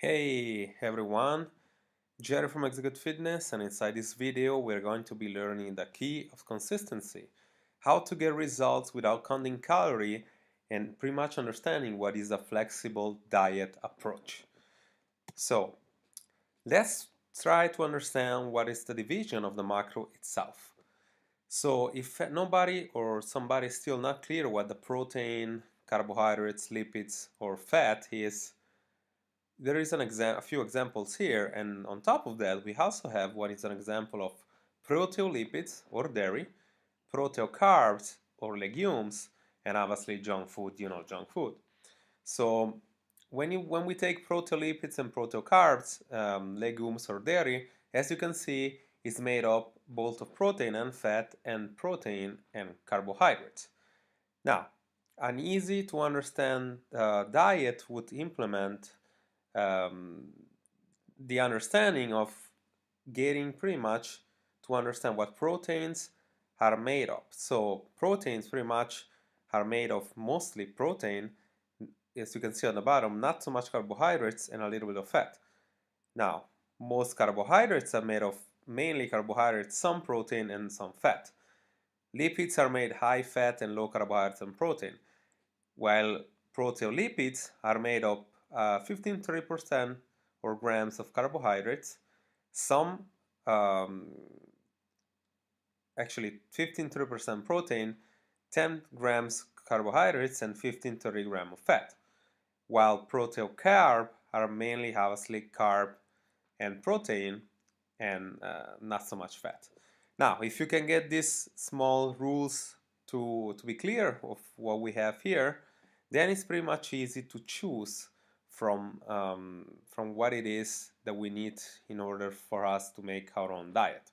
Hey everyone, Jerry from Execute Fitness, and inside this video we're going to be learning the key of consistency, how to get results without counting calorie, and pretty much understanding what is a flexible diet approach. So let's try to understand what is the division of the macro itself. So if nobody or somebody is still not clear what the protein, carbohydrates, lipids, or fat is, there is a few examples here, and on top of that we also have what is an example of proteolipids or dairy, proteocarbs or legumes, and obviously junk food, junk food. So when we take proteolipids and proteocarbs, legumes or dairy, as you can see, it's made up both of protein and fat and protein and carbohydrates. Now, an easy to understand diet would implement um, the understanding of getting pretty much to understand what proteins are made of. So proteins pretty much are made of mostly protein, as you can see on the bottom, not so much carbohydrates and a little bit of fat. Now, most carbohydrates are made of mainly carbohydrates, some protein and some fat. Lipids are made high fat and low carbohydrates and protein, while proteolipids are made of 15-30% or grams of carbohydrates, some actually 15-30% protein, 10 grams carbohydrates, and 15-30 grams of fat, while proteocarb are mainly obviously carb and protein and not so much fat. Now, if you can get these small rules to be clear of what we have here, then it's pretty much easy to choose from what it is that we need in order for us to make our own diet.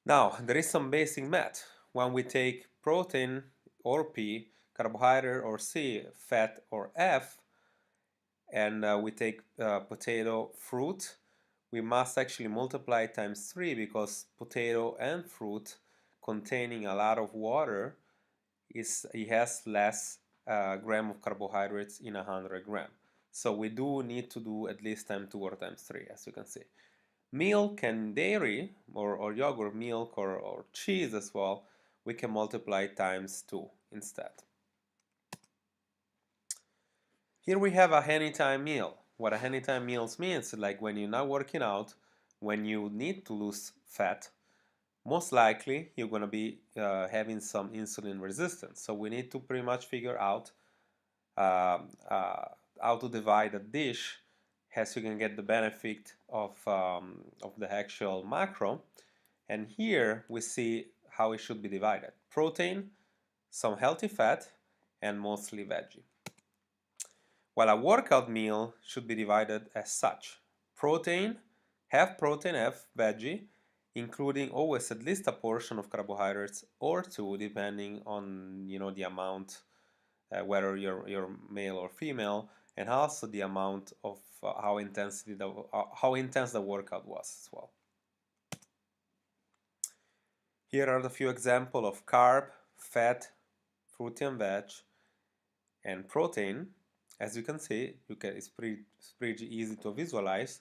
Now, there is some basic math. When we take protein or P, carbohydrate or C, fat or F, and we take potato, fruit, we must actually multiply times 3 because potato and fruit containing a lot of water it has less gram of carbohydrates in 100 gram. So we do need to do at least times 2 or times 3, as you can see. Milk and dairy, or yogurt, milk, or cheese as well, we can multiply times 2 instead. Here we have a anytime meal. What a anytime meals means, like when you're not working out, when you need to lose fat, most likely you're going to be having some insulin resistance. So we need to pretty much figure out how to divide a dish as you can get the benefit of the actual macro. And here we see how it should be divided. Protein, some healthy fat, and mostly veggie. While a workout meal should be divided as such. Protein, half veggie, including always at least a portion of carbohydrates or two, depending on the amount, whether you're male or female, and also the amount of how intense the workout was as well. Here are the few examples of carb, fat, fruit and veg, and protein. As you can see, it's pretty easy to visualize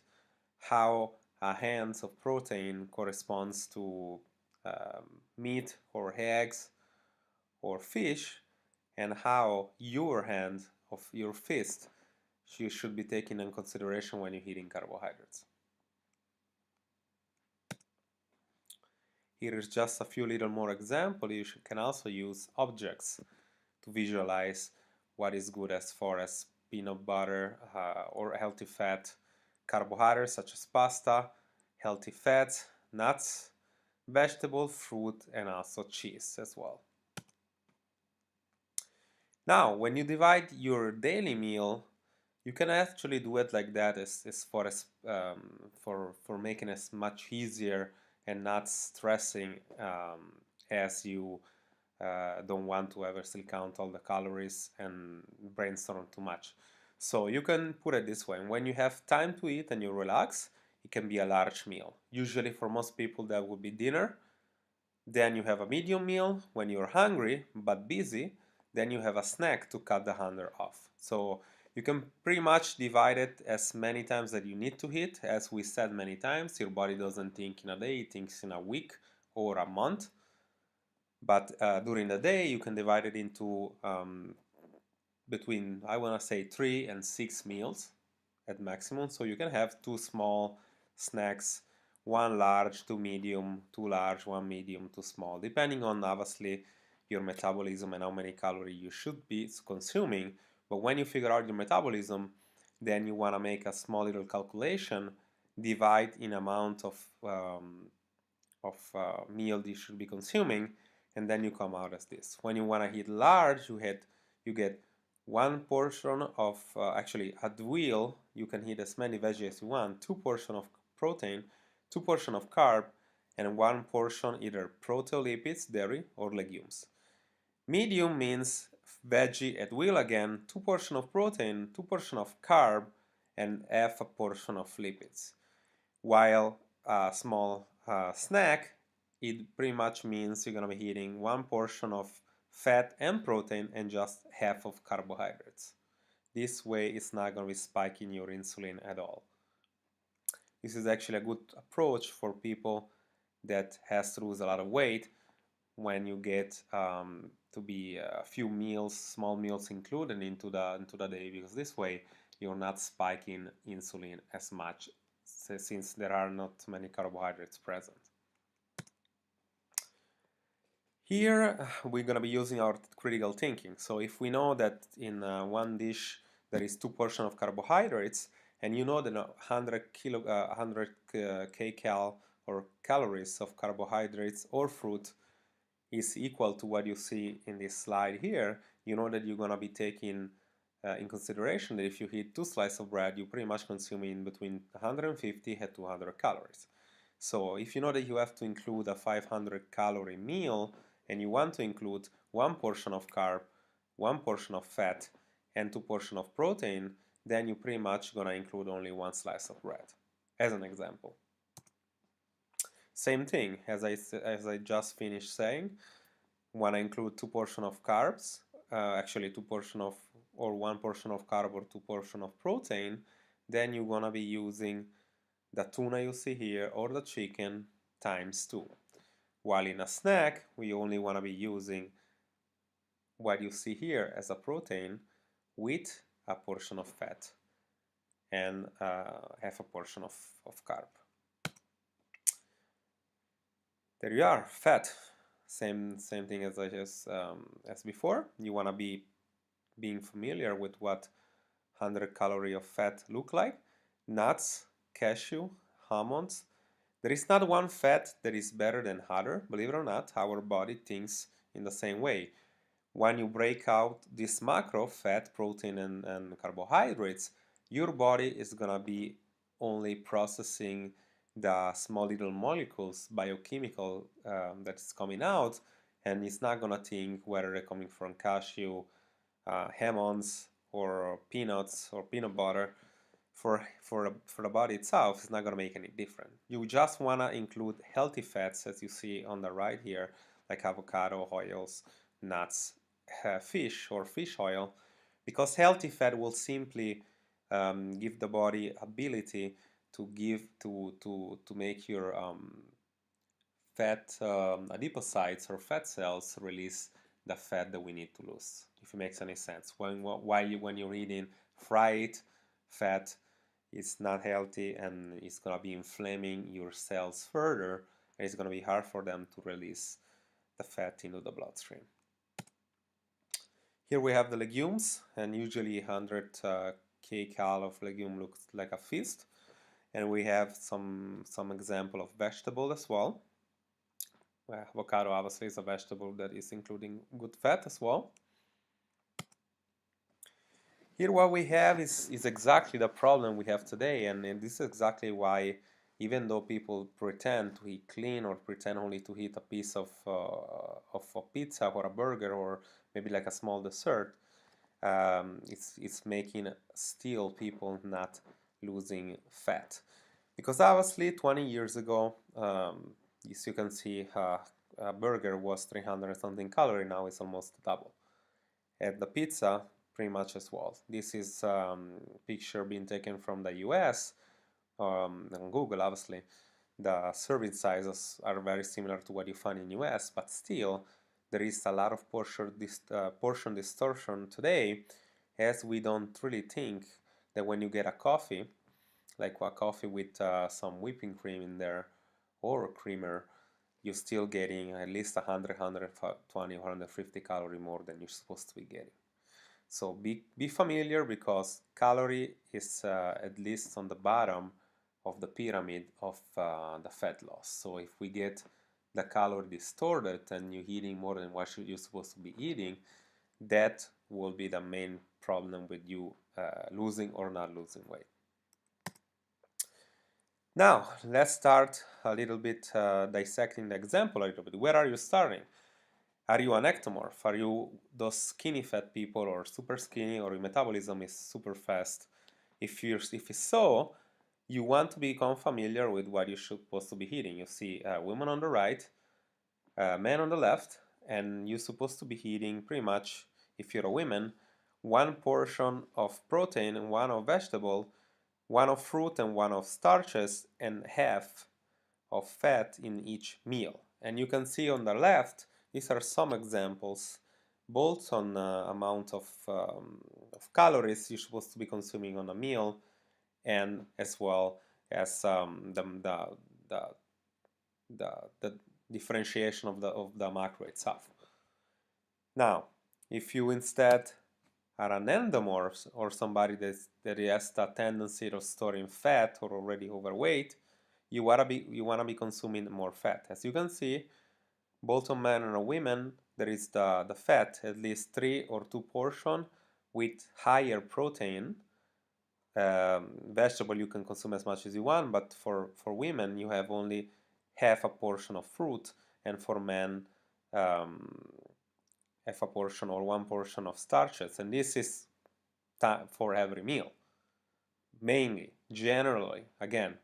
how a hands of protein corresponds to meat or eggs or fish, and how your hand of your fist you should be taken in consideration when you're eating carbohydrates. Here is just a few little more examples. You can also use objects to visualize what is good as far as peanut butter or healthy fat, carbohydrates such as pasta, healthy fats, nuts, vegetable, fruit, and also cheese as well. Now, when you divide your daily meal, you can actually do it like that as far as for making it much easier and not stressing as you don't want to ever still count all the calories and brainstorm too much. So you can put it this way: when you have time to eat and you relax, it can be a large meal. Usually for most people that would be dinner. Then you have a medium meal when you're hungry but busy. then you have a snack to cut the 100 off. So you can pretty much divide it as many times that you need to eat. As we said many times, your body doesn't think in a day, it thinks in a week or a month. But during the day, you can divide it into between, I want to say, 3 and 6 meals at maximum. So you can have 2 small snacks, 1 large, 2 medium, 2 large, 1 medium, 2 small, depending on obviously your metabolism and how many calories you should be consuming. But when you figure out your metabolism, then you want to make a small little calculation, divide in amount of meal you should be consuming, and then you come out as this. When you want to eat large, you get 1 portion of actually at will you can eat as many veggies as you want, 2 portion of protein, 2 portion of carb, and 1 portion either proteolipids, dairy, or legumes. Medium means veggie at will again, 2 portion of protein, 2 portion of carb, and half a portion of lipids. While a small snack, it pretty much means you're going to be eating 1 portion of fat and protein and just half of carbohydrates. This way it's not going to be spiking your insulin at all. This is actually a good approach for people that has to lose a lot of weight when you get to be a few meals, small meals included into the day, because this way you're not spiking insulin as much since there are not many carbohydrates present. Here we're going to be using our critical thinking. So if we know that in one dish there is 2 portions of carbohydrates, and you know that 100 kcal or calories of carbohydrates or fruit is equal to what you see in this slide here, you know that you're going to be taking in consideration that if you eat 2 slices of bread, you're pretty much consuming between 150 and 200 calories. So if you know that you have to include a 500 calorie meal and you want to include 1 portion of carb, 1 portion of fat, and 2 portions of protein, then you're pretty much going to include only 1 slice of bread, as an example. Same thing, as I just finished saying, when I include 2 portions of carbs, actually 2 portions of, or 1 portion of carb or 2 portions of protein, then you're gonna be using the tuna you see here or the chicken times 2. While in a snack, we only want to be using what you see here as a protein with a portion of fat and half a portion of carb. There you are, fat. Same thing as as before. You want to be being familiar with what 100 calories of fat look like. Nuts, cashew, almonds. There is not one fat that is better than other. Believe it or not, our body thinks in the same way. When you break out this macro, fat, protein, and carbohydrates, your body is gonna be only processing the small little molecules, biochemical, that's coming out, and it's not gonna think whether they're coming from cashew, almonds, or peanuts or peanut butter. For the body itself, it's not going to make any difference. You just want to include healthy fats, as you see on the right here, like avocado oils, nuts, fish or fish oil, because healthy fat will simply give the body ability to make your fat adipocytes or fat cells release the fat that we need to lose. If it makes any sense, when you're eating fried fat, it's not healthy and it's going to be inflaming your cells further, and it's going to be hard for them to release the fat into the bloodstream. Here we have the legumes, and usually 100 kcal of legume looks like a feast, and we have some example of vegetable as well. Avocado obviously is a vegetable that is including good fat as well. Here what we have is exactly the problem we have today, and this is exactly why, even though people pretend to eat clean or pretend only to eat a piece of a pizza or a burger or maybe like a small dessert, it's making still people not losing fat. Because obviously 20 years ago, as you can see, a burger was 300 something calories, now it's almost double. at the pizza pretty much as well. This is picture being taken from the US on Google, obviously. The serving sizes are very similar to what you find in US, but still there is a lot of portion distortion today, as we don't really think that when you get a coffee, like a coffee with some whipping cream in there or creamer, you're still getting at least 100, 120, 150 calorie more than you're supposed to be getting. So be familiar, because calorie is at least on the bottom of the pyramid of the fat loss. So if we get the calorie distorted and you're eating more than what you're supposed to be eating, that will be the main problem with you losing or not losing weight. Now, let's start a little bit dissecting the example a little bit. Where are you starting? Are you an ectomorph? Are you those skinny fat people, or super skinny, or your metabolism is super fast? If it's so, you want to become familiar with what you're supposed to be eating. You see women on the right, men on the left, and you're supposed to be eating pretty much, if you're a woman, one portion of protein and one of vegetable, one of fruit and one of starches, and half of fat in each meal. And you can see on the left, these are some examples, both on amount of calories you're supposed to be consuming on a meal, and as well as the differentiation of the macro itself. Now, if you instead are an endomorph, or somebody that has a tendency of storing fat or already overweight, you wanna be consuming more fat. As you can see, both on men and on women, there is the fat, at least 3 or 2 portion with higher protein. Vegetable you can consume as much as you want, but for women you have only half a portion of fruit, and for men half a portion or 1 portion of starches. And this is for every meal, mainly, generally. Again,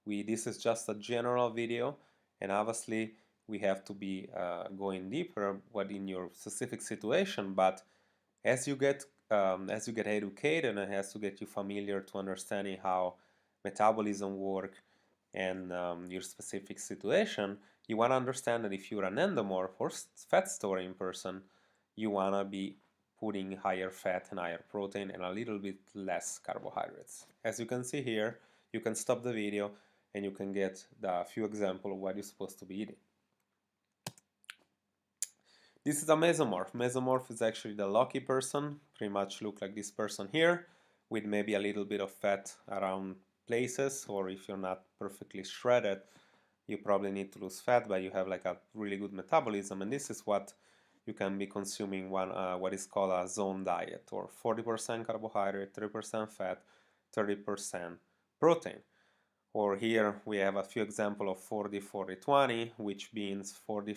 this is just a general video, and obviously we have to be going deeper what in your specific situation. But as you get educated, and as you get you familiar to understanding how metabolism work and your specific situation, you want to understand that if you're an endomorph or fat storing person, you want to be putting higher fat and higher protein and a little bit less carbohydrates. As you can see here, you can stop the video and you can get the few examples of what you're supposed to be eating. This is a mesomorph. Mesomorph is actually the lucky person, pretty much look like this person here, with maybe a little bit of fat around places, or if you're not perfectly shredded, you probably need to lose fat, but you have like a really good metabolism. And this is what you can be consuming, what is called a zone diet, or 40% carbohydrate, 30% fat, 30% protein. Or here we have a few examples of 40-40-20, which means 40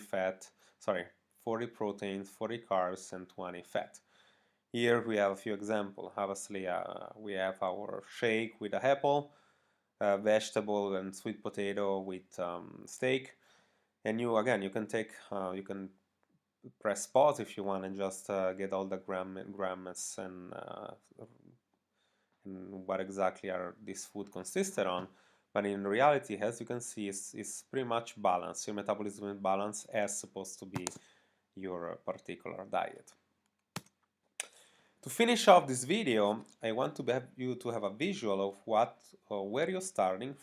proteins, 40 carbs, and 20 fat. Here we have a few examples. Obviously, we have our shake with an apple, vegetable and sweet potato with steak. And you can press pause if you want and just get all the grams and what exactly are this food consisted on. But in reality, as you can see, it's pretty much balanced. Your metabolism is balanced as supposed to be your particular diet. To finish off this video, I want to have you to have a visual of where you're starting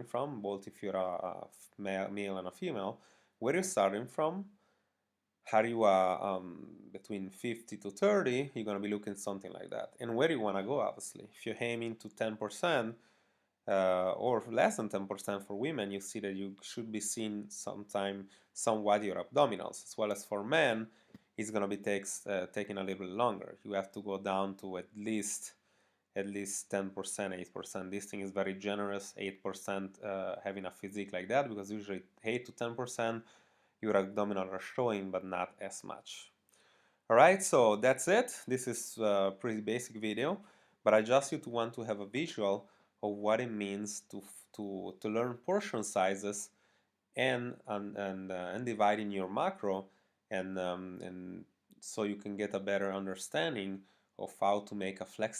from, both if you're a male and a female, where you're starting from. Are you between 50 to 30, you're going to be looking something like that. And where you want to go, obviously. If you're aiming to 10%, or less than 10% for women, you see that you should be seeing somewhat your abdominals. As well as for men, it's going to be taking a little longer. You have to go down to at least 10%, 8%. This thing is very generous, 8% having a physique like that, because usually 8 to 10% your abdominal are showing, but not as much. Alright, so that's it. This is a pretty basic video, but I just want to have a visual of what it means to learn portion sizes and dividing your macro and so you can get a better understanding of how to make a flexible